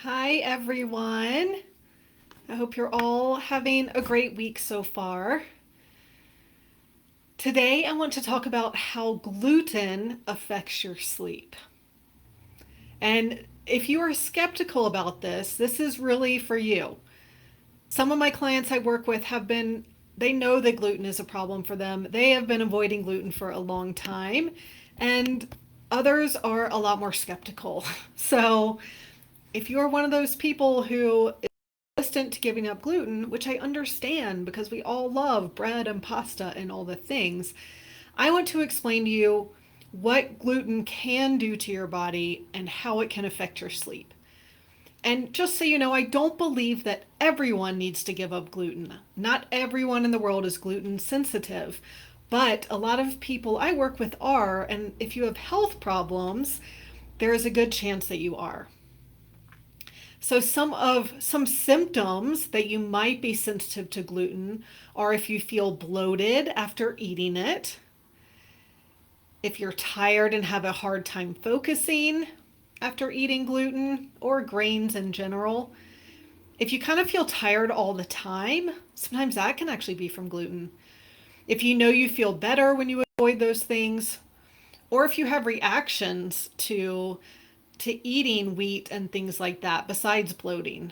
Hi, everyone. I hope you're all having a great week so far. Today, I want to talk about how gluten affects your sleep. And if you are skeptical about this, this is really for you. Some of my clients I work with they know that gluten is a problem for them. They have been avoiding gluten for a long time, and others are a lot more skeptical. So, if you're one of those people who resistant to giving up gluten, which I understand because we all love bread and pasta and all the things, I want to explain to you what gluten can do to your body and how it can affect your sleep. And just so you know, I don't believe that everyone needs to give up gluten. Not everyone in the world is gluten sensitive, but a lot of people I work with are, and if you have health problems, there is a good chance that you are. So some symptoms that you might be sensitive to gluten are if you feel bloated after eating it, if you're tired and have a hard time focusing after eating gluten or grains in general. If you kind of feel tired all the time, sometimes that can actually be from gluten. If you know you feel better when you avoid those things, or if you have reactions to eating wheat and things like that besides bloating.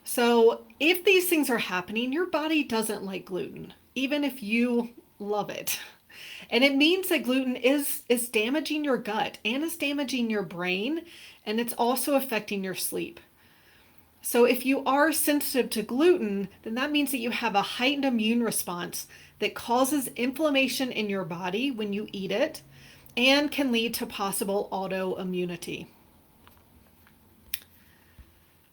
So, if these things are happening, your body doesn't like gluten, even if you love it. And it means that gluten is damaging your gut and is damaging your brain, and it's also affecting your sleep. So, if you are sensitive to gluten, then that means that you have a heightened immune response that causes inflammation in your body when you eat it and can lead to possible autoimmunity.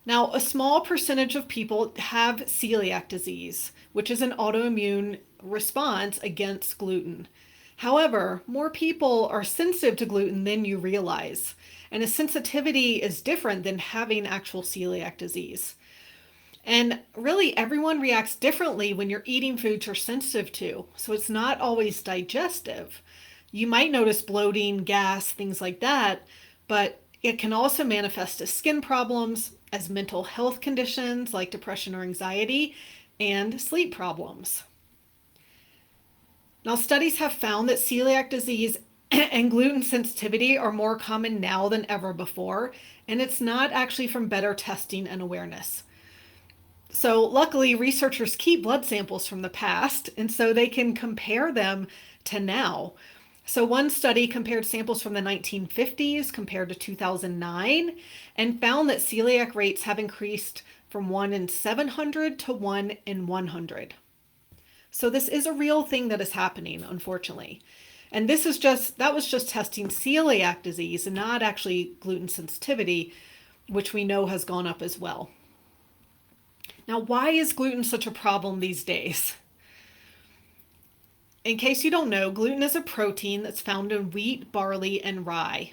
Now, a small percentage of people have celiac disease, which is an autoimmune response against gluten. However, more people are sensitive to gluten than you realize, and a sensitivity is different than having actual celiac disease. And really, everyone reacts differently when you're eating foods you're sensitive to, so it's not always digestive. You might notice bloating, gas, things like that, but it can also manifest as skin problems, as mental health conditions like depression or anxiety, and sleep problems. Now, studies have found that celiac disease and gluten sensitivity are more common now than ever before, and it's not actually from better testing and awareness. So, luckily, researchers keep blood samples from the past, and so they can compare them to now. So, one study compared samples from the 1950s compared to 2009 and found that celiac rates have increased from 1 in 700 to 1 in 100. So, this is a real thing that is happening, unfortunately. And that was just testing celiac disease and not actually gluten sensitivity, which we know has gone up as well. Now, why is gluten such a problem these days? In case you don't know, gluten is a protein that's found in wheat, barley, and rye.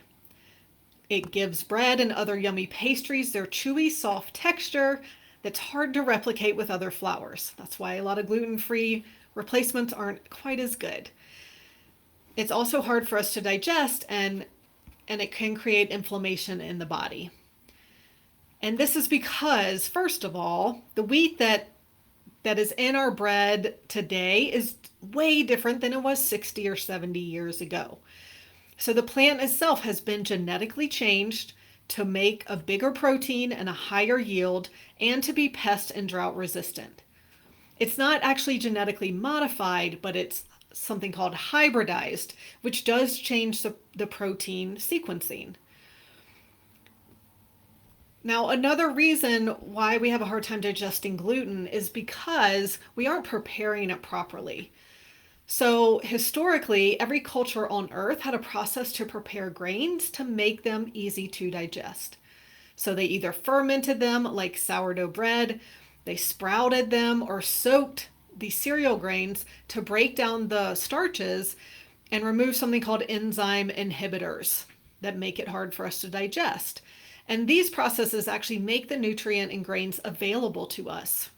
It gives bread and other yummy pastries their chewy, soft texture that's hard to replicate with other flours. That's why a lot of gluten-free replacements aren't quite as good. It's also hard for us to digest, and it can create inflammation in the body. And this is because, first of all, the wheat that is in our bread today is way different than it was 60 or 70 years ago. So the plant itself has been genetically changed to make a bigger protein and a higher yield and to be pest and drought resistant. It's not actually genetically modified, but it's something called hybridized, which does change the protein sequencing. Now, another reason why we have a hard time digesting gluten is because we aren't preparing it properly. So, historically, every culture on earth had a process to prepare grains to make them easy to digest. So, they either fermented them like sourdough bread, they sprouted them, or soaked the cereal grains to break down the starches and remove something called enzyme inhibitors that make it hard for us to digest. And these processes actually make the nutrient in grains available to us.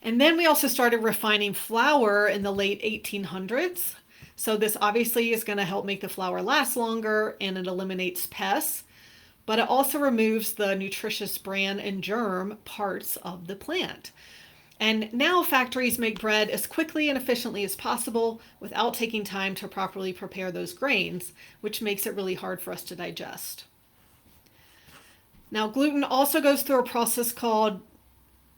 And then we also started refining flour in the late 1800s. So this obviously is going to help make the flour last longer, and it eliminates pests. but it also removes the nutritious bran and germ parts of the plant. And now factories make bread as quickly and efficiently as possible without taking time to properly prepare those grains, which makes it really hard for us to digest. Now, gluten also goes through a process called,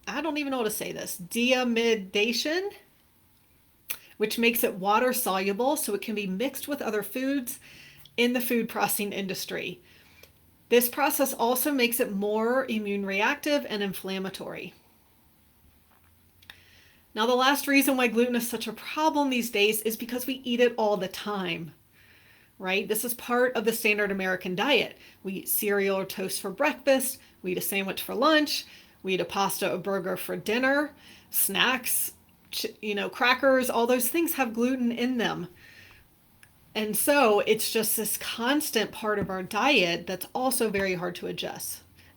I don't even know how to say this, diamidation, which makes it water soluble so it can be mixed with other foods in the food processing industry. This process also makes it more immune reactive and inflammatory. Now, the last reason why gluten is such a problem these days is because we eat it all the time, right? This is part of the standard American diet. We eat cereal or toast for breakfast, we eat a sandwich for lunch, we eat a pasta or burger for dinner, snacks, crackers, all those things have gluten in them. And so it's just this constant part of our diet that's also very hard to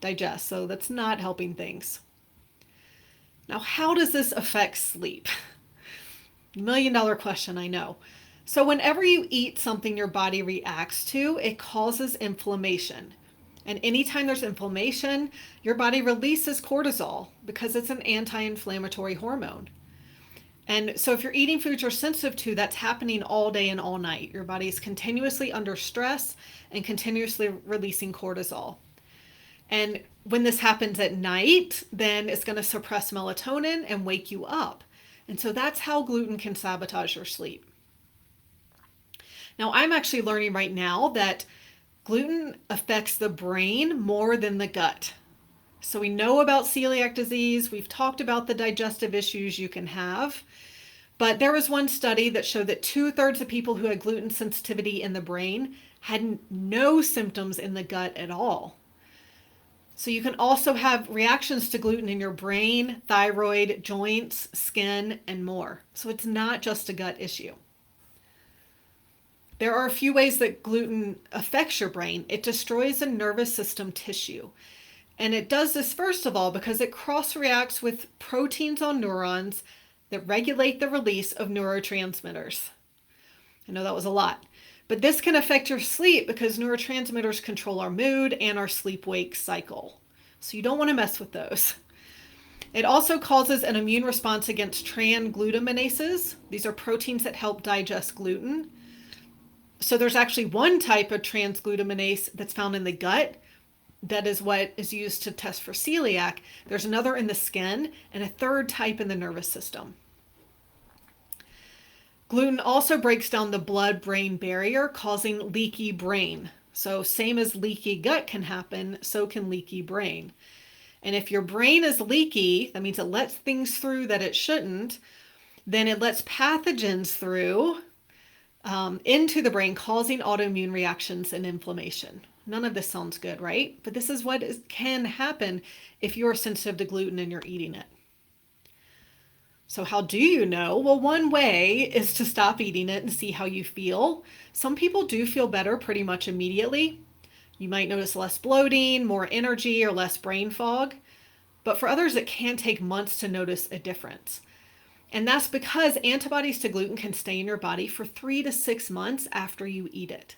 digest. So that's not helping things. Now, how does this affect sleep? $1 million question, I know. So whenever you eat something your body reacts to, it causes inflammation. And anytime there's inflammation, your body releases cortisol because it's an anti-inflammatory hormone. And so if you're eating foods you're sensitive to, that's happening all day and all night. Your body is continuously under stress and continuously releasing cortisol. And when this happens at night, then it's going to suppress melatonin and wake you up. And so that's how gluten can sabotage your sleep. Now, I'm actually learning right now that gluten affects the brain more than the gut. So we know about celiac disease. We've talked about the digestive issues you can have. But there was one study that showed that 2/3 of people who had gluten sensitivity in the brain had no symptoms in the gut at all. So you can also have reactions to gluten in your brain, thyroid, joints, skin, and more. So it's not just a gut issue. There are a few ways that gluten affects your brain. It destroys the nervous system tissue. And it does this, first of all, because it cross-reacts with proteins on neurons that regulate the release of neurotransmitters. I know that was a lot. But this can affect your sleep because neurotransmitters control our mood and our sleep-wake cycle. So you don't want to mess with those. It also causes an immune response against transglutaminases. These are proteins that help digest gluten. So there's actually one type of transglutaminase that's found in the gut. That is what is used to test for celiac. There's another in the skin and a third type in the nervous system. Gluten also breaks down the blood-brain barrier, causing leaky brain. So same as leaky gut can happen, so can leaky brain. And if your brain is leaky, that means it lets things through that it shouldn't, then it lets pathogens through into the brain, causing autoimmune reactions and inflammation. None of this sounds good, right? But this is what can happen if you're sensitive to gluten and you're eating it. So how do you know? Well, one way is to stop eating it and see how you feel. Some people do feel better pretty much immediately. You might notice less bloating, more energy, or less brain fog. But for others, it can take months to notice a difference. And that's because antibodies to gluten can stay in your body for 3 to 6 months after you eat it.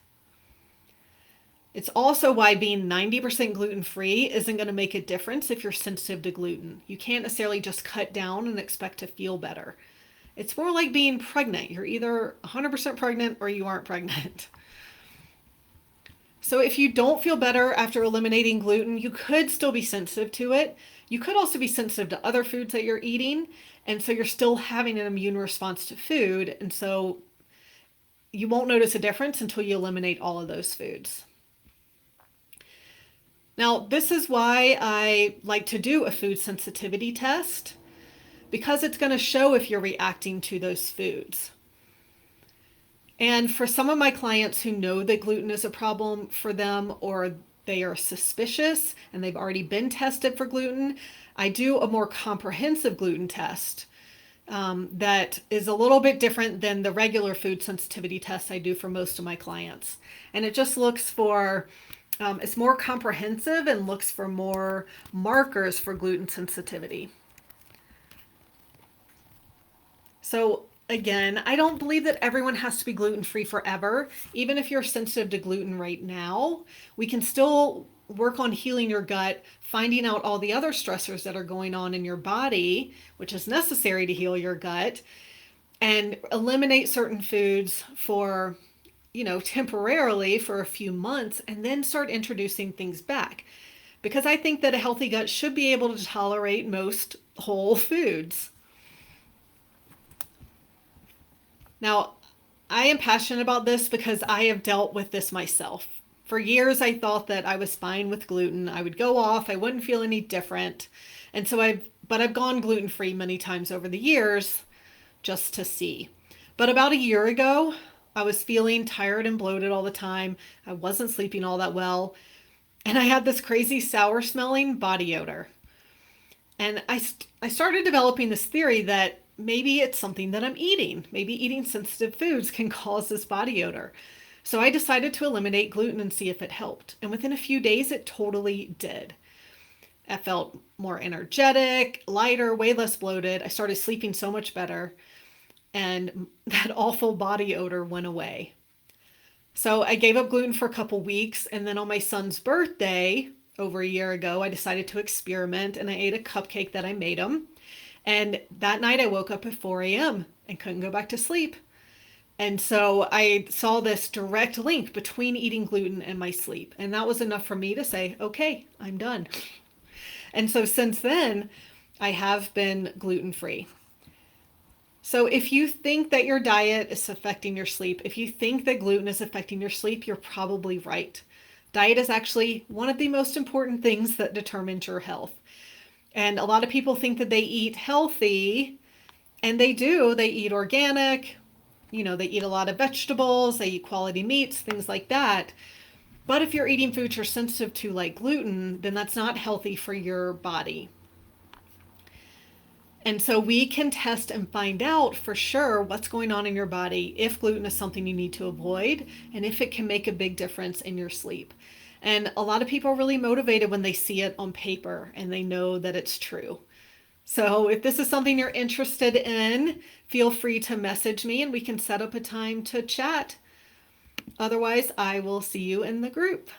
It's also why being 90% gluten-free isn't going to make a difference if you're sensitive to gluten. You can't necessarily just cut down and expect to feel better. It's more like being pregnant. You're either 100% pregnant or you aren't pregnant. So if you don't feel better after eliminating gluten, you could still be sensitive to it. You could also be sensitive to other foods that you're eating. And so you're still having an immune response to food. And so you won't notice a difference until you eliminate all of those foods. Now, this is why I like to do a food sensitivity test, because it's going to show if you're reacting to those foods. And for some of my clients who know that gluten is a problem for them, or they are suspicious and they've already been tested for gluten, I do a more comprehensive gluten test that is a little bit different than the regular food sensitivity test I do for most of my clients. And it just looks for it's more comprehensive and looks for more markers for gluten sensitivity. So again, I don't believe that everyone has to be gluten-free forever. Even if you're sensitive to gluten right now, we can still work on healing your gut, finding out all the other stressors that are going on in your body, which is necessary to heal your gut, and eliminate certain foods for, temporarily for a few months, and then start introducing things back. Because I think that a healthy gut should be able to tolerate most whole foods. Now, I am passionate about this because I have dealt with this myself. For years, I thought that I was fine with gluten. I would go off, I wouldn't feel any different. And so I've gone gluten free many times over the years just to see. But about a year ago, I was feeling tired and bloated all the time. I wasn't sleeping all that well. And I had this crazy sour smelling body odor. And I started developing this theory that maybe it's something that I'm eating. Maybe eating sensitive foods can cause this body odor. So I decided to eliminate gluten and see if it helped. And within a few days, it totally did. I felt more energetic, lighter, way less bloated. I started sleeping so much better. And that awful body odor went away. So I gave up gluten for a couple weeks. And then on my son's birthday, over a year ago, I decided to experiment and I ate a cupcake that I made him. And that night I woke up at 4 a.m. and couldn't go back to sleep. And so I saw this direct link between eating gluten and my sleep. And that was enough for me to say, okay, I'm done. And so since then, I have been gluten free. So if you think that your diet is affecting your sleep, if you think that gluten is affecting your sleep, you're probably right. Diet is actually one of the most important things that determines your health. And a lot of people think that they eat healthy, and they do. They eat organic, they eat a lot of vegetables, they eat quality meats, things like that. But if you're eating foods you're sensitive to, like gluten, then that's not healthy for your body. And so we can test and find out for sure what's going on in your body, if gluten is something you need to avoid, and if it can make a big difference in your sleep. And a lot of people are really motivated when they see it on paper and they know that it's true. So if this is something you're interested in, feel free to message me and we can set up a time to chat. Otherwise, I will see you in the group.